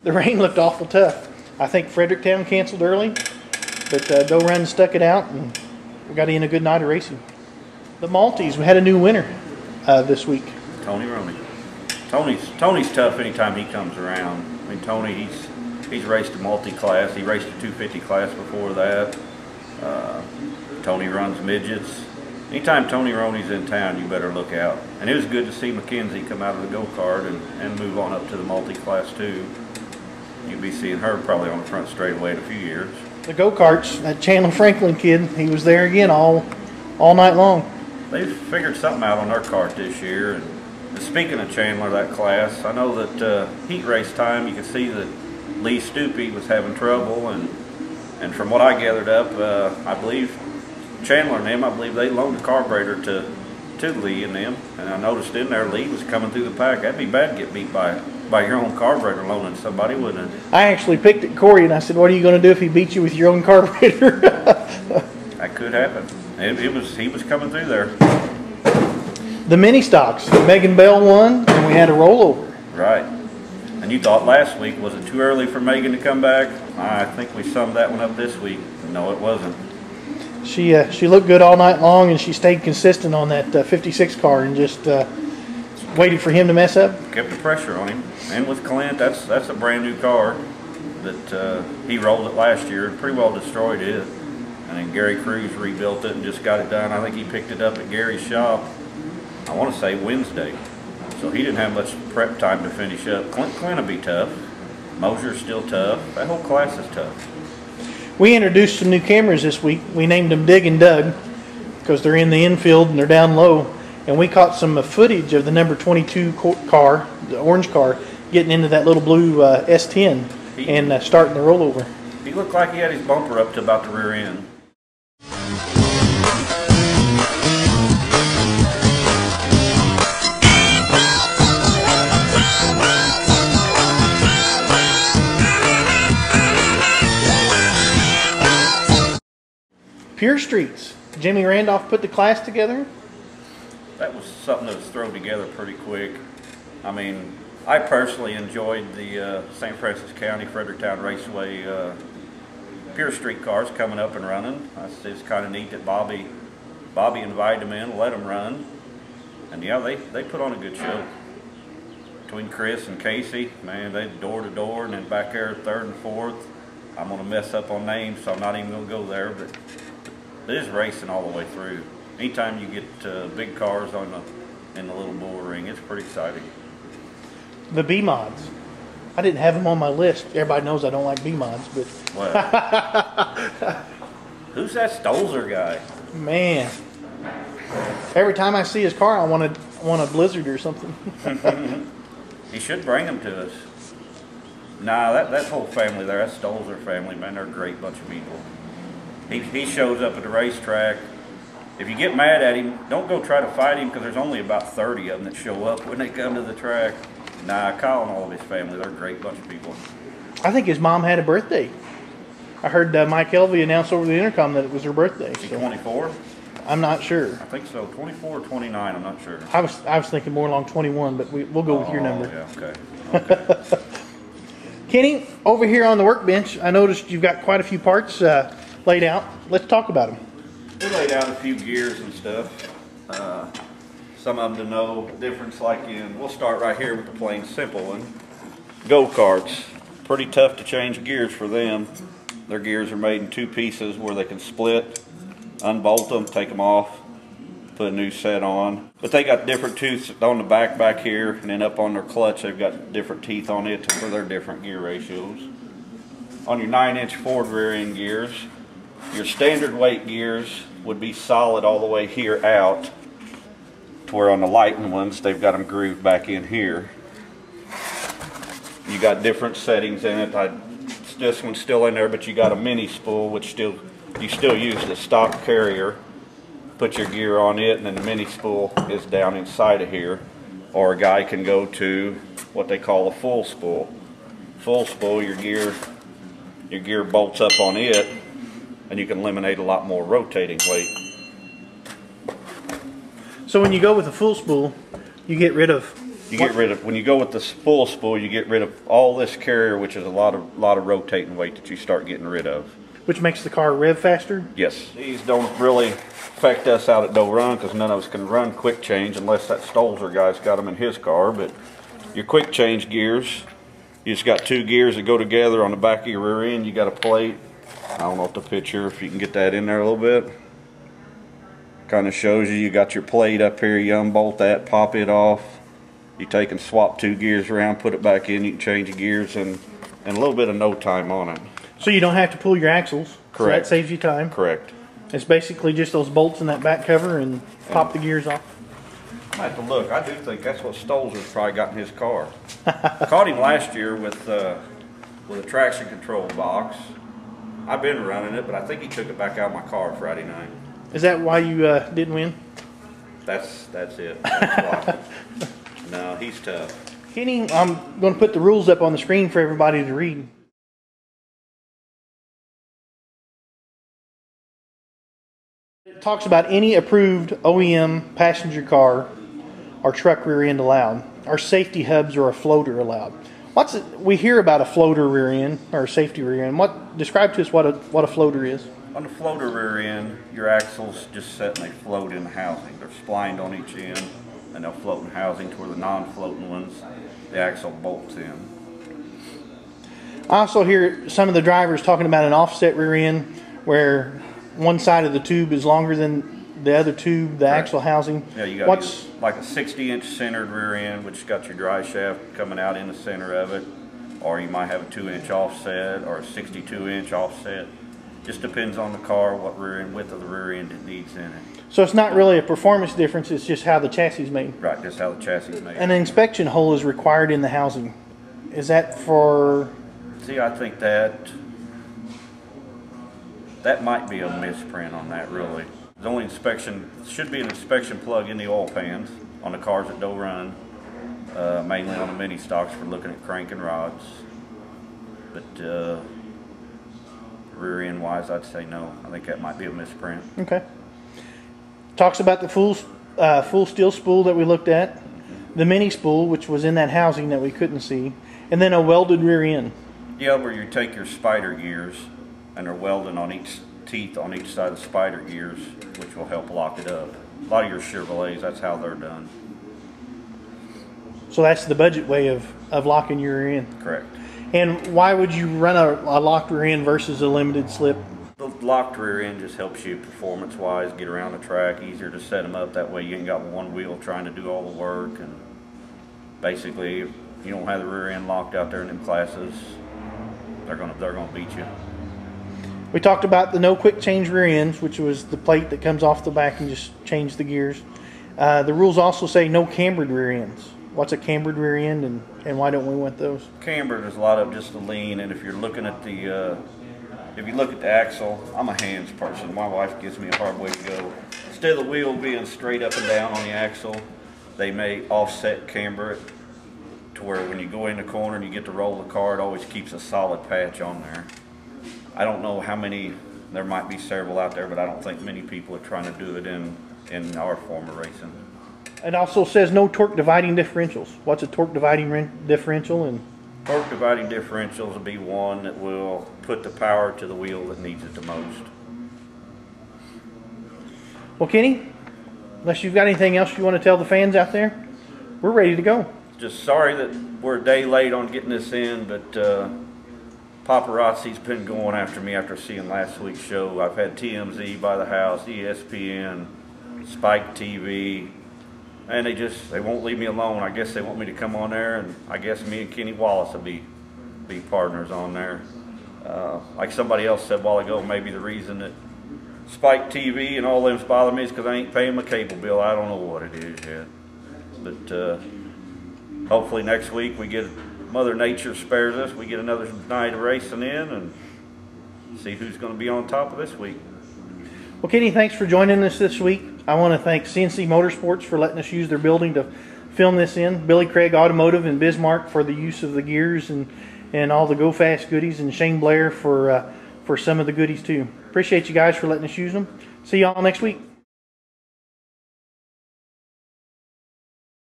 The rain looked awful tough. I think Fredericktown canceled early, but Doe Run stuck it out, and we got in a good night of racing. The Maltese, we had a new winner this week. Tony Roney. Tony's tough anytime he comes around. I mean, Tony, he's raced a multi-class. He raced a 250 class before that. Tony runs midgets. Anytime Tony Roney's in town, you better look out. And it was good to see Mackenzie come out of the go-kart and move on up to the multi-class too. You'll be seeing her probably on the front straightaway in a few years. The go-karts, that Chandler Franklin kid, he was there again all night long. They've figured something out on their kart this year. And speaking of Chandler, that class, I know that heat race time, you could see that Lee Stupi was having trouble. And from what I gathered up, I believe Chandler and them, I believe they loaned the carburetor to Lee and them. And I noticed in there, Lee was coming through the pack. That'd be bad to get beat by your own carburetor loaning somebody, wouldn't it? I actually picked at Corey and I said, what are you going to do if he beats you with your own carburetor? That could happen. He was coming through there. The mini stocks, Megan Bell won, and we had a rollover. Right. And you thought last week, was it too early for Megan to come back? I think we summed that one up this week. No, it wasn't. She looked good all night long, and she stayed consistent on that 56 car and just waited for him to mess up. Kept the pressure on him. And with Clint, that's a brand new car that he rolled it last year and pretty well destroyed it. And then Gary Cruz rebuilt it and just got it done. I think he picked it up at Gary's shop, I want to say Wednesday. So he didn't have much prep time to finish up. Clint will be tough. Moser's still tough. That whole class is tough. We introduced some new cameras this week. We named them Dig and Doug because they're in the infield and they're down low. And we caught some footage of the number 22 car, the orange car, getting into that little blue S10 and starting the rollover. He looked like he had his bumper up to about the rear end. Pure Streets. Jimmy Randolph put the class together. That was something that was thrown together pretty quick. I mean, I personally enjoyed the St. Francis County Fredericktown Raceway Pure Street cars coming up and running. It's kind of neat that Bobby invited them in, let them run. And yeah, they put on a good show. Between Chris and Casey, man, they door to door and then back there third and fourth. I'm going to mess up on names, so I'm not even going to go there, but it is racing all the way through. Anytime you get big cars in the little bull ring, it's pretty exciting. The B-Mods. I didn't have them on my list. Everybody knows I don't like B-Mods, but... Well, who's that Stolzer guy? Man. Every time I see his car, I want a Blizzard or something. He should bring them to us. Nah, that whole family there, that Stolzer family, man, they're a great bunch of people. He shows up at the racetrack. If you get mad at him, don't go try to fight him because there's only about 30 of them that show up when they come to the track. Nah, Kyle and all of his family, they're a great bunch of people. I think his mom had a birthday. I heard Mike Helvey announce over the intercom that it was her birthday. Is he 24? I'm not sure. I think so, 24 or 29, I'm not sure. I was thinking more along 21, but we'll go with your number. Yeah, okay. Kenny, over here on the workbench, I noticed you've got quite a few parts laid out. Let's talk about them. We laid out a few gears and stuff. Some of them to know the difference, like we'll start right here with the plain simple one. Go-karts. Pretty tough to change gears for them. Their gears are made in two pieces where they can split, unbolt them, take them off, put a new set on. But they got different tooths on the back here, and then up on their clutch they've got different teeth on it for their different gear ratios. On your 9-inch Ford rear end gears, your standard weight gears would be solid all the way here out, to where on the Lighten ones they've got them grooved back in here. You got different settings in it. This one's still in there, but you got a mini spool, which you still use the stock carrier. Put your gear on it, and then the mini spool is down inside of here. Or a guy can go to what they call a full spool. Full spool, your gear bolts up on it, and you can eliminate a lot more rotating weight. So when you go with a full spool, you get rid of You get rid of, when you go with the full spool, you get rid of all this carrier, which is a lot of rotating weight that you start getting rid of. Which makes the car rev faster? Yes. These don't really affect us out at Doe Run because none of us can run quick change unless that Stolzer guy's got them in his car. But your quick change gears, you just got 2 gears that go together on the back of your rear end. You got a plate. I don't know if the picture, if you can get that in there a little bit. Kind of shows you got your plate up here. You unbolt that, pop it off. You take and swap 2 gears around, put it back in. You can change the gears in a little bit of no time on it. So you don't have to pull your axles. Correct. So that saves you time. Correct. It's basically just those bolts in that back cover and pop the gears off. I have to look. I do think that's what Stolzer's probably got in his car. Caught him last year with a traction control box. I've been running it, but I think he took it back out of my car Friday night. Is that why you didn't win? That's it. That's why. No, he's tough. Kenny, I'm going to put the rules up on the screen for everybody to read. It talks about any approved OEM passenger car or truck rear end allowed. Are safety hubs or a floater allowed? We hear about a floater rear end or a safety rear end. Describe to us what a floater is. On the floater rear end, your axles just sit and they float in the housing. They're splined on each end, and they'll float in housing to where the non-floating ones, the axle bolts in. I also hear some of the drivers talking about an offset rear end where one side of the tube is longer than the other tube, the axle housing. Yeah, you got like a 60-inch centered rear end, which got your drive shaft coming out in the center of it, or you might have a 2-inch offset or a 62-inch offset. Just depends on the car, what rear end width of the rear end it needs in it. So it's not really a performance difference, it's just how the chassis is made. Right, just how the chassis is made. An inspection hole is required in the housing. Is that for... See, I think that might be a misprint on that, really. The only inspection, should be an inspection plug in the oil pans on the cars that Doe Run, mainly on the mini stocks for looking at crank and rods. But rear end wise, I'd say no. I think that might be a misprint. Okay. Talks about the full steel spool that we looked at, the mini spool, which was in that housing that we couldn't see, and then a welded rear end. Yeah, where you take your spider gears and they're welded on each teeth on each side of the spider gears, which will help lock it up. A lot of your Chevrolets, that's how they're done. So that's the budget way of locking your rear end. Correct. And why would you run a locked rear end versus a limited slip? The locked rear end just helps you performance-wise get around the track, easier to set them up. That way you ain't got one wheel trying to do all the work. And basically, if you don't have the rear end locked out there in them classes, they're gonna beat you. We talked about the no quick change rear ends, which was the plate that comes off the back and just change the gears. The rules also say no cambered rear ends. What's a cambered rear end, and why don't we want those? Cambered is a lot of just the lean, and if you're looking at the if you look at the axle, I'm a hands person. My wife gives me a hard way to go. Instead of the wheel being straight up and down on the axle, they may offset camber it to where when you go in the corner and you get to roll the car, it always keeps a solid patch on there. I don't know how many, there might be several out there, but I don't think many people are trying to do it in our form of racing. It also says no torque dividing differentials. What's a torque dividing differential? And torque dividing differentials will be one that will put the power to the wheel that needs it the most. Well, Kenny, unless you've got anything else you want to tell the fans out there, we're ready to go. Just sorry that we're a day late on getting this in, but paparazzi's been going after me after seeing last week's show. I've had TMZ by the house, ESPN, Spike TV, and they won't leave me alone. I guess they want me to come on there, and I guess me and Kenny Wallace will be partners on there. Like somebody else said a while ago, maybe the reason that Spike TV and all them's bother me is because I ain't paying my cable bill. I don't know what it is yet. But hopefully next week we get, Mother Nature spares us, we get another night of racing in and see who's going to be on top of this week. Well, Kenny, thanks for joining us this week. I want to thank CNC Motorsports for letting us use their building to film this in, Billy Craig Automotive in Bismarck for the use of the gears and all the Go Fast goodies, and Shane Blair for some of the goodies too. Appreciate you guys for letting us use them. See y'all next week.